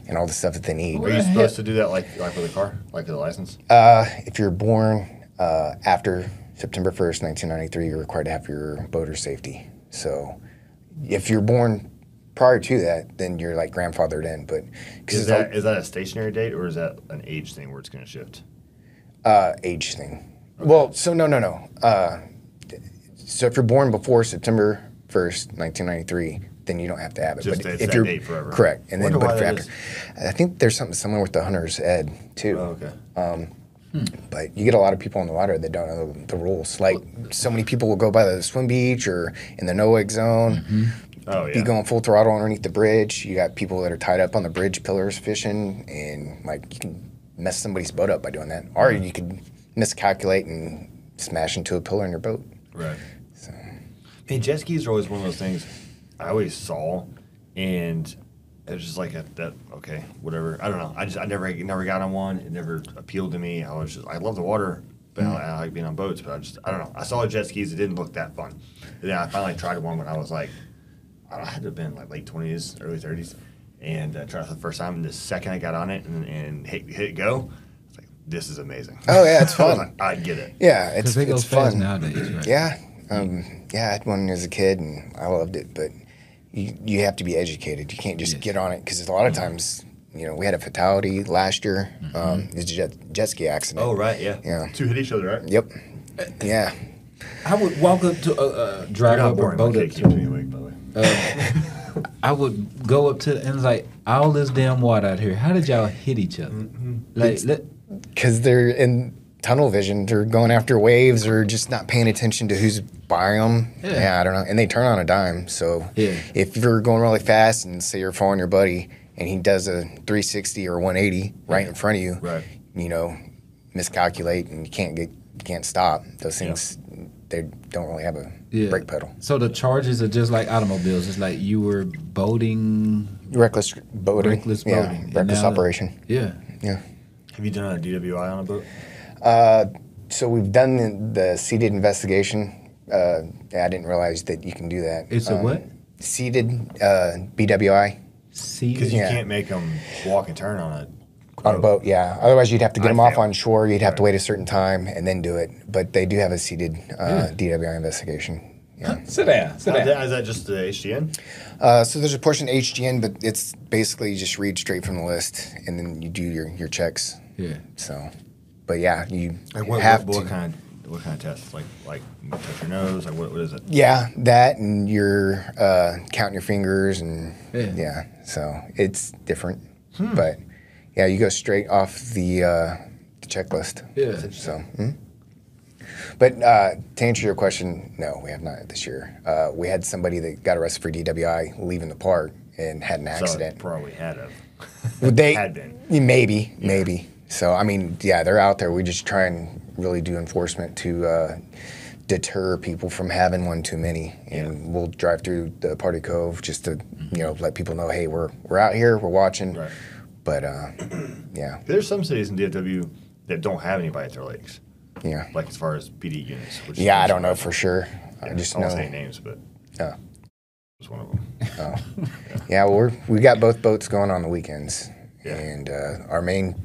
and all the stuff that they need. Are you supposed to do that like with a car, like with a license? If you're born after September 1st, 1993, you're required to have your boater's safety. So if you're born prior to that, then you're like grandfathered in. But Is that a stationary date or is that an age thing where it's going to shift? age thing. Okay. Well, so no. So if you're born before September 1st, 1993, then you don't have to have it. Just but it's if that you're date forever. correct, and then Wonder but why if that after, I think there's something similar with the hunter's ed too. Oh, okay. But you get a lot of people in the water that don't know the rules. Like so many people will go by the swim beach or in the no-wake zone. Oh, yeah. Be going full throttle underneath the bridge. You got people that are tied up on the bridge pillars fishing, and like you can mess somebody's boat up by doing that, or you could miscalculate and smash into a pillar in your boat. Right. So. Hey, jet skis are always one of those things I always saw, and it was just like okay, whatever. I don't know. I never got on one. It never appealed to me. I love the water. but I like being on boats. But I don't know. I saw jet skis. It didn't look that fun. And then I finally tried one when I was like, I had to have been like late 20s, early 30s, and tried it for the first time. And the second I got on it and hit go, I was like, this is amazing. Oh yeah, it's I was fun. like, I get it. Yeah, it's fast fun nowadays, right? Yeah, I had one as a kid and I loved it, but you have to be educated. You can't just get on it because a lot of times, you know, we had a fatality last year. It's a jet ski accident. Oh right, yeah. Yeah. Two hit each other, right? Yep. Yeah. I would walk up to drive up a boat up Keeps to. me awake, by the way. I would go up to and it's like all this damn water out here. How did y'all hit each other? Like, Because they're in tunnel vision. They're going after waves or just not paying attention to who's by them. Yeah, I don't know. And they turn on a dime. So if you're going really fast and say you're following your buddy and he does a 360 or 180 right in front of you, you know, miscalculate and you can't stop. Those things, they don't really have a brake pedal. So the charges are just like automobiles. It's like you were boating. Reckless boating. Reckless boating. Yeah, reckless operation. Yeah. Yeah. Have you done a DWI on a boat? So we've done the seated investigation. I didn't realize that you can do that. It's a what? Seated BWI. Because you can't make them walk and turn on a boat, yeah. Otherwise, you'd have to get them off on shore. You'd have to wait a certain time and then do it. But they do have a seated DWI investigation. Yeah. Sit down. Is that just the HGN? So there's a portion of HGN, but it's basically you just read straight from the list and then you do your checks. Yeah. So, but yeah, you what kind of tests? Like touch your nose? Like what is it? Yeah, that and you're counting your fingers and so it's different. But yeah, you go straight off the checklist. Yeah. So, but to answer your question, no, we have not this year. We had somebody that got arrested for DWI leaving the park and had an accident. So probably had have. They had been. Maybe. So I mean, yeah, they're out there. We just try and really do enforcement to deter people from having one too many, and we'll drive through the Party Cove just to let people know, hey, we're out here, we're watching. Right. But yeah, there's some cities in DFW that don't have anybody at their lakes. Yeah, like as far as PD units. Which I don't know for sure. Yeah, I just I know. won't say names, but was one of them. Well, we got both boats going on the weekends, and our main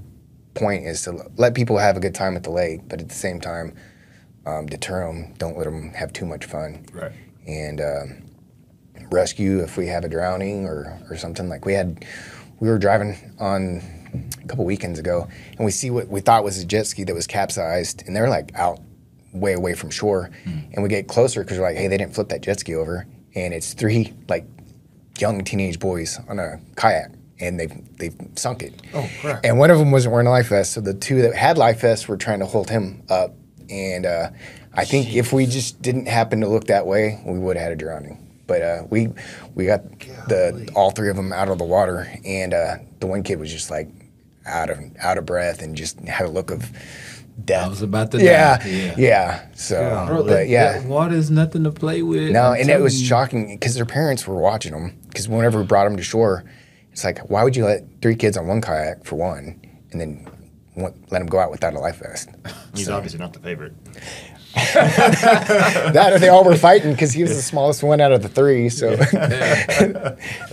point is to let people have a good time at the lake, but at the same time, deter them. Don't let them have too much fun. Right. And rescue if we have a drowning or something. Like we were driving on a couple weekends ago, and we see what we thought was a jet ski that was capsized, and they're like out way away from shore. And we get closer because we're like, hey, they didn't flip that jet ski over, and it's 3 like young teenage boys on a kayak. And they've sunk it. Oh, crap. And one of them wasn't wearing a life vest, so the 2 that had life vests were trying to hold him up. And I think if we just didn't happen to look that way, we would have had a drowning. But we got all 3 of them out of the water, and the one kid was just like out of breath and just had a look of death. I was about to die. Yeah. So, bro, that water is nothing to play with. No, and it was shocking because their parents were watching them. Because whenever we brought them to shore, it's like, why would you let 3 kids on one kayak for one, and then let them go out without a life vest? He's obviously not the favorite. That or they all were fighting because he was the smallest one out of the 3. So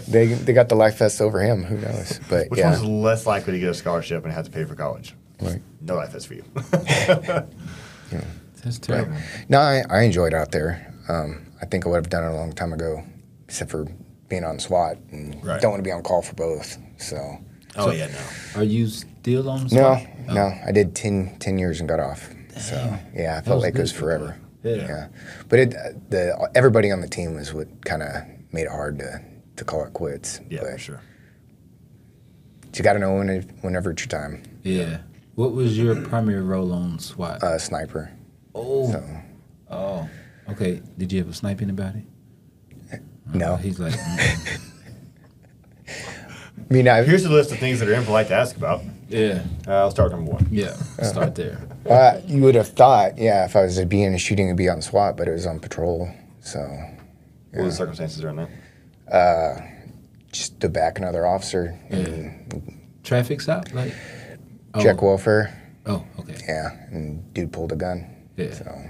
they got the life vest over him. Who knows? But which one's less likely to get a scholarship and have to pay for college? Right. No life vest for you. That's terrible. But, no, I enjoyed out there. I think I would have done it a long time ago, except for being on SWAT and don't want to be on call for both. So. Oh yeah, no. Are you still on SWAT? No. I did 10 years and got off. Dang. So yeah, I felt like it was forever. Yeah. But everybody on the team was what kind of made it hard to call it quits. Yeah, but for sure. You got to know whenever it's your time. Yeah. What was your primary role on SWAT? Sniper. Oh. So. Oh. Okay. Did you ever snipe anybody? No. He's like. I mean, here's a list of things that are impolite to ask about. Yeah. I'll start number 1. Yeah. Start there. You would have thought, if I was to be in a shooting, it'd be on SWAT, but it was on patrol. So. What were the circumstances around that? Just to back another officer. Traffic stop, like. Check welfare. Oh, okay. Yeah, and dude pulled a gun. Yeah. So,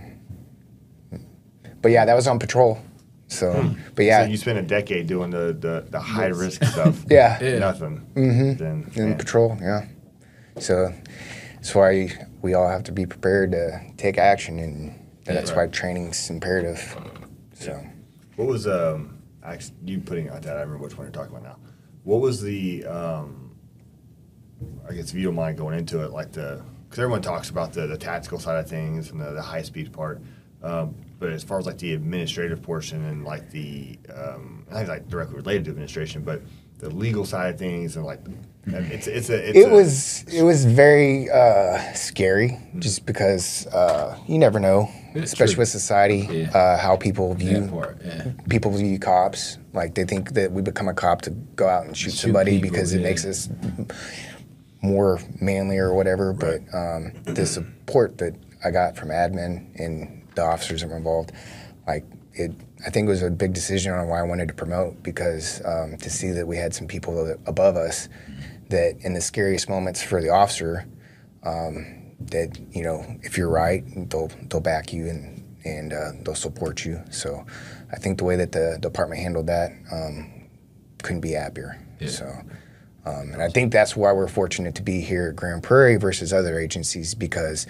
but yeah, that was on patrol. So, but yeah, So you spent a decade doing the high risk stuff. yeah, Yeah. Nothing. Then in patrol. Yeah. So that's why we all have to be prepared to take action, and that's why training's imperative. So, what was actually you putting out that? I remember which one you're talking about now. What was the I guess if you don't mind going into it, like because everyone talks about the tactical side of things and the high speed part, but as far as like the administrative portion and like the I think like directly related to administration, but the legal side of things and like it was very scary, just because you never know, especially with society, how people view cops. Like they think that we become a cop to go out and shoot somebody people, because it makes us more manly or whatever. Right. But the support that I got from admin and the officers that were involved, I think it was a big decision on why I wanted to promote, because to see that we had some people above us that in the scariest moments for the officer, that, you know, if you're right, they'll back you and they'll support you. So I think the way that the department handled that, couldn't be happier. Yeah. So, and I think that's why we're fortunate to be here at Grand Prairie versus other agencies, because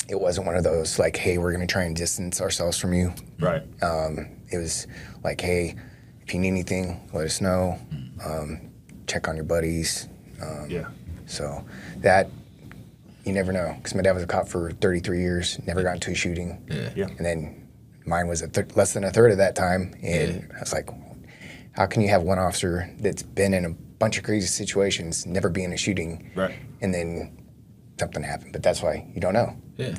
it wasn't one of those like, hey, we're going to try and distance ourselves from you. Right. It was like, hey, if you need anything, let us know. Check on your buddies. So that, you never know. Because my dad was a cop for 33 years, never got into a shooting. Yeah. And then mine was less than a third of that time. And I was like, how can you have one officer that's been in a bunch of crazy situations, never be in a shooting, right, and then something happened? But that's why you don't know. Yeah.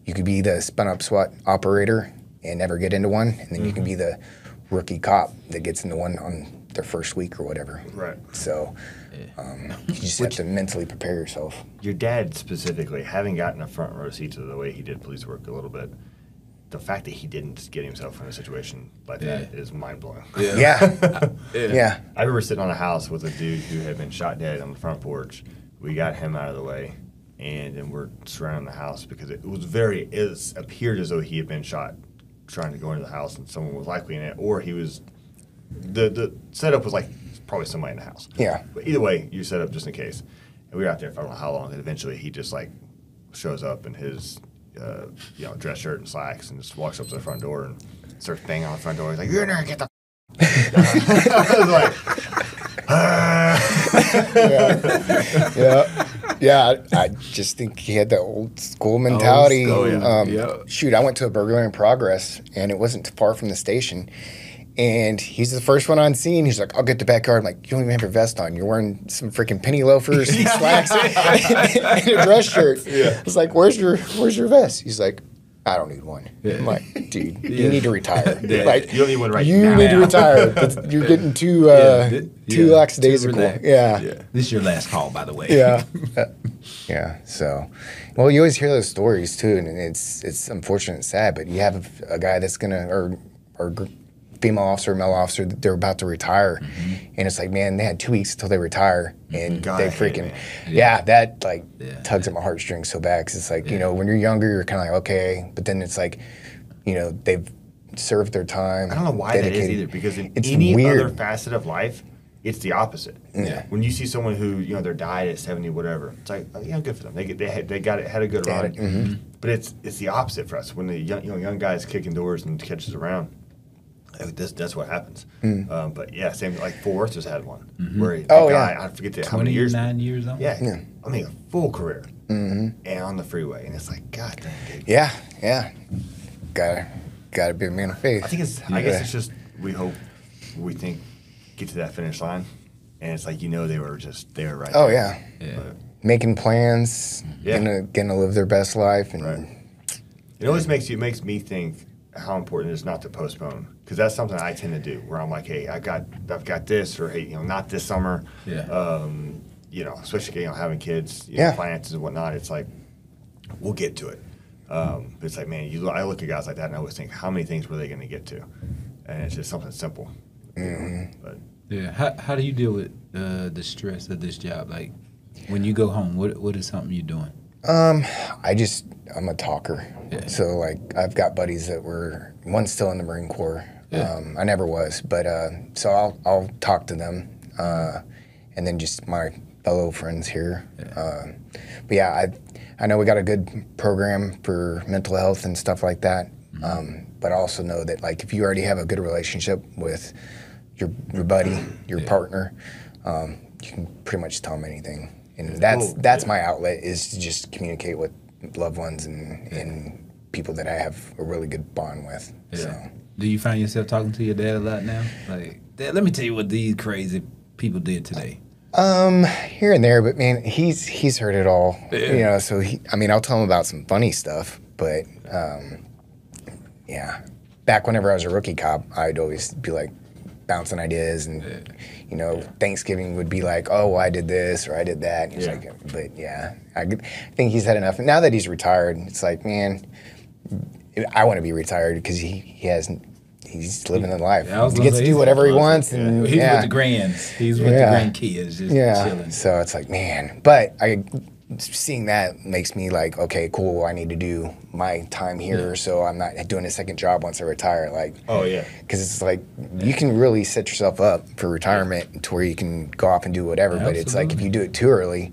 You could be the spun-up SWAT operator and never get into one, and then you can be the rookie cop that gets into one on their first week or whatever. Right. So you just have to mentally prepare yourself. Your dad specifically, having gotten a front row seat to the way he did police work a little bit, the fact that he didn't get himself in a situation like that is mind-blowing. Yeah. I remember sitting on a house with a dude who had been shot dead on the front porch. We got him out of the way, and then we're surrounding the house because it appeared as though he had been shot trying to go into the house and someone was likely in it, or he was, the setup was like probably somebody in the house. Yeah. But either way, you set up just in case. And we were out there for I don't know how long, and eventually he just like shows up in his dress shirt and slacks and just walks up to the front door and starts banging on the front door. He's like, "You're in there, get the I was like, Yeah, I just think he had that old school mentality. Shoot, I went to a burglary in progress, and it wasn't too far from the station. And he's the first one on scene. He's like, "I'll get the backyard." I'm like, "You don't even have your vest on. You're wearing some freaking penny loafers and slacks and a dress shirt." I was like, "Where's your vest?" He's like, "I don't need one." I'm like, "Dude, you need to retire. Like, you don't need one right now. You need to retire. You're getting too lackadaisical." This is your last call, by the way. Yeah. So, well, you always hear those stories too, and it's unfortunate and sad. But you have a guy that's or female officer, male officer, that they're about to retire, and it's like, man, they had 2 weeks until they retire, and God, they freaking tugs at my heartstrings so bad, because it's like, you know, when you're younger, you're kind of like, okay, but then it's like, you know, they've served their time. I don't know why that is either, because in it's any weird. other facet of life, it's the opposite. Yeah. When you see someone who, you know, they're died at 70, whatever, it's like, oh, yeah, good for them. They had a good run. But it's the opposite for us. When the young guys kicking doors and catches around, that's what happens. But yeah, same like Fort Worth just had one where I forget how many years. 29 years old. Yeah, I mean a full career, and on the freeway, and it's like, God dang, dude. Yeah. Gotta be a man of faith. I guess it's just we think get to that finish line, and it's like, you know, they were right. Oh there. yeah. Making plans, getting to live their best life, and it always makes me think how important it is not to postpone, because that's something I tend to do, where I'm like, hey, I've got this, or hey, you know, not this summer. You know, especially, you know, having kids, finances and whatnot. It's like, we'll get to it. It's like, man, I look at guys like that and I always think, how many things were they going to get to? And it's just something simple. Mm-hmm. But how do you deal with the stress of this job? Like, When you go home, what is something you're doing? I'm a talker. Yeah. So like I've got buddies that one's still in the Marine Corps. Yeah. I never was, but so I'll talk to them, and then just my fellow friends here. Yeah. But yeah, I know we got a good program for mental health and stuff like that. But I also know that like if you already have a good relationship with your buddy, your partner, you can pretty much tell them anything. And that's my outlet, is to just communicate with loved ones and people that I have a really good bond with. Yeah. So. Do you find yourself talking to your dad a lot now? Like, Dad, let me tell you what these crazy people did today. Here and there, but man, he's heard it all. Yeah. You know, so I'll tell him about some funny stuff, but yeah. Back whenever I was a rookie cop, I'd always be like bouncing ideas, and you know, Thanksgiving would be like, oh, well, I did this or I did that. And he's like, but yeah, I think he's had enough. And now that he's retired, it's like, man, I want to be retired because he's living the life. Yeah, he gets to do whatever he wants. And he's with the grands. He's with the grandkids, just chilling. So it's like, man, but seeing that makes me like, okay, cool, I need to do my time here, so I'm not doing a second job once I retire. Like, oh yeah, because it's like you can really set yourself up for retirement to where you can go off and do whatever. Absolutely. But it's like if you do it too early,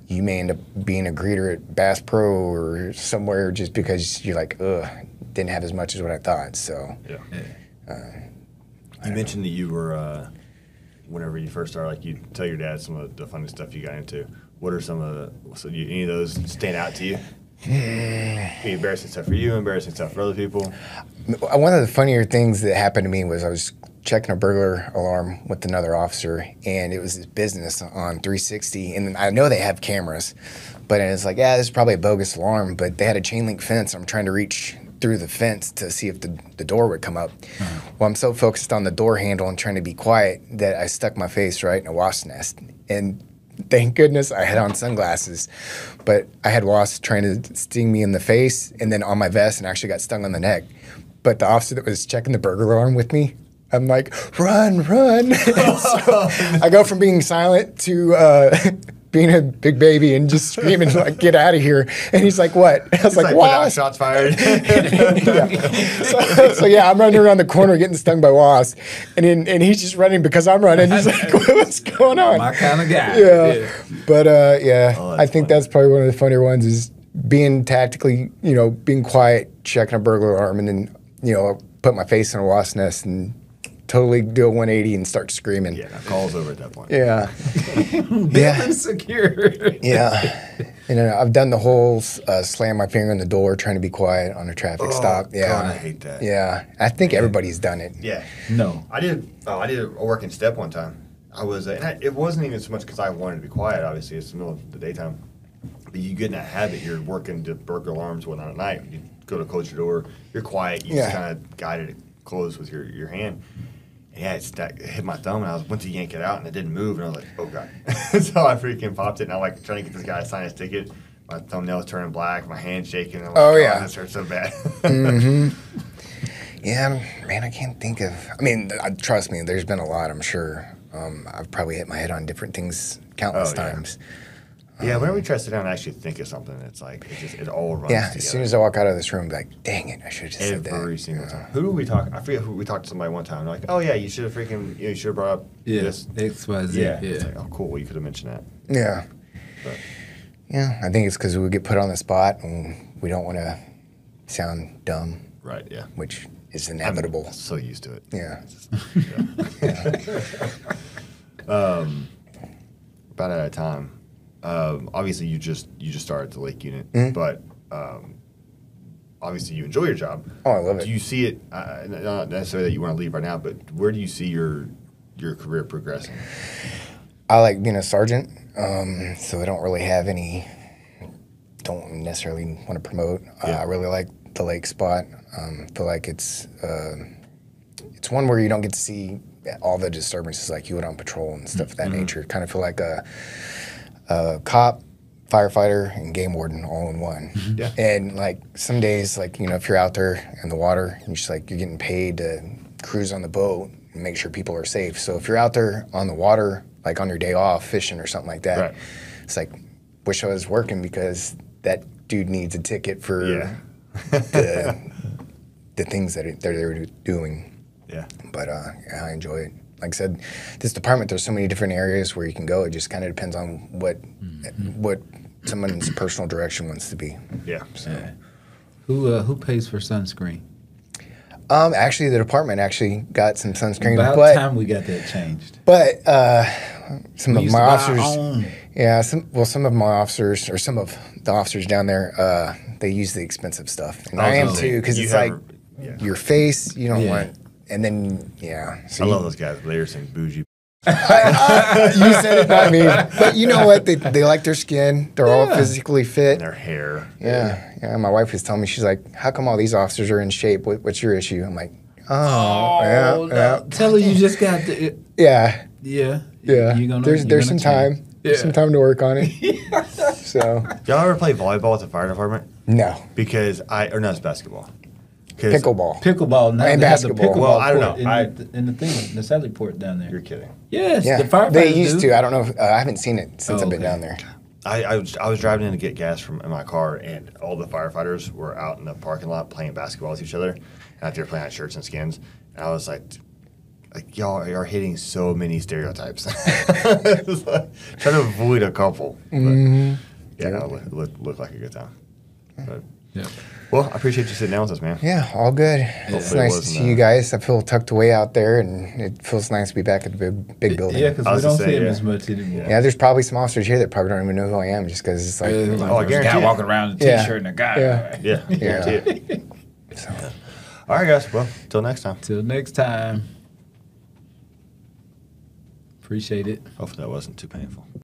you may end up being a greeter at Bass Pro or somewhere just because you're like, ugh, didn't have as much as what I thought. So you mentioned that you were whenever you first started, like you tell your dad some of the funny stuff you got into. What are some of any of those stand out to you? Any embarrassing stuff for you, embarrassing stuff for other people? One of the funnier things that happened to me was I was checking a burglar alarm with another officer, and it was his business on 360. And I know they have cameras, but it's like, yeah, this is probably a bogus alarm, but they had a chain link fence. I'm trying to reach through the fence to see if the door would come up. Well, I'm so focused on the door handle and trying to be quiet that I stuck my face right in a wasp nest. And thank goodness I had on sunglasses, but I had wasps trying to sting me in the face and then on my vest, and actually got stung on the neck. But the officer that was checking the burglar alarm with me, I'm like, run. So I go from being silent to being a big baby and just screaming like, get out of here. And he's like, what? I was like, wasp. Shots fired. So yeah, I'm running around the corner getting stung by wasps, and he's just running because I'm running. He's like, what's going on? My kind of guy. Yeah. But I think that's probably one of the funnier ones, is being tactically, being quiet, checking a burglar alarm, and then, put my face in a wasp nest and totally do a 180 and start screaming. Yeah, that call's over at that point. Yeah. Building secure. Yeah. And I've done the whole slam my finger in the door trying to be quiet on a traffic stop. Yeah. God, I hate that. Yeah. I think everybody's done it. Yeah. No. I did a work in step one time. I was, it wasn't even so much because I wanted to be quiet, obviously, it's the middle of the daytime. But you get in that habit, you're working to burglar alarms, whatnot at night. You go to close your door, you're quiet, you just kind of guide it close with your hand. Yeah, it hit my thumb, and I went to yank it out, and it didn't move, and I was like, oh, God. So I freaking popped it, and I'm like trying to get this guy to sign his ticket. My thumbnail's turning black, my hand's shaking, and I'm like, this hurts so bad. Yeah, man, I can't think of, trust me, there's been a lot, I'm sure. I've probably hit my head on different things countless times. Yeah, whenever we try to sit down and actually think of something, it's like, it all runs together. As soon as I walk out of this room, I'm like, dang it, I should have just said that. Every single time. Who do we talk? I forget who we talked to somebody one time. They're like, oh, yeah, you should have brought up this. XYZ. Yeah. It's like, oh, cool, well, you could have mentioned that. Yeah. But. Yeah, I think it's because we get put on the spot and we don't want to sound dumb. Right, yeah. Which is inevitable. I'm so used to it. Yeah. About out of time. Obviously, you just started the Lake Unit, but obviously you enjoy your job. Oh, I love it. Do you see it? Not necessarily that you want to leave right now, but where do you see your career progressing? I like being a sergeant, so I don't really have any. Don't necessarily want to promote. I really like the lake spot. Feel like it's one where you don't get to see all the disturbances like you would on patrol and stuff of that nature. Kind of feel like a cop, firefighter, and game warden all in one. Yeah. And like some days, like if you're out there in the water, and you're getting paid to cruise on the boat and make sure people are safe. So if you're out there on the water, like on your day off fishing or something like that. Right. It's like, wish I was working because that dude needs a ticket for the things that they're doing. Yeah. But yeah, I enjoy it. Like I said, this department, there's so many different areas where you can go. It just kind of depends on what someone's personal direction wants to be. Yeah. So. Yeah. Who pays for sunscreen? Actually, the department actually got some sunscreen. About but time we got that changed. But some We of used my to buy our officers, own. yeah, some of my officers or some of the officers down there, they use the expensive stuff, and I am too, because it's like your face, you don't want, and then so I love those guys. They're saying bougie. you said it, not me. But you know what? They like their skin. They're all physically fit. And their hair. Yeah. My wife was telling me, she's like, "How come all these officers are in shape? What's your issue?" I'm like, yeah. Tell her you just got the. Yeah. Yeah. Yeah. There's some time. There's some time to work on it. So. Y'all ever play volleyball at the fire department? No. Because it's basketball. Pickleball. Now And they have the basketball. pickleball Well, I don't court know. in the thing, the Sally port down there. You're kidding. Yes, Yeah. the firefighters They used do. to. I don't know. I haven't seen it since I've been down there. I was driving in to get gas in my car, and all the firefighters were out in the parking lot playing basketball with each other. And out there playing on shirts and skins. And I was like y'all are hitting so many stereotypes. It's like, trying to avoid a couple. But, it looked like a good time. But, well, I appreciate you sitting down with us, man. Yeah, all good. It's nice to see you guys. I feel tucked away out there, and it feels nice to be back at the big building. Yeah, because we don't see him as much anymore. Yeah, there's probably some officers here that probably don't even know who I am, just because it's like, I guarantee a guy it. walking around in a t-shirt and a guy. Yeah. So. All right, guys. Well, till next time. Till next time. Appreciate it. Hopefully that wasn't too painful.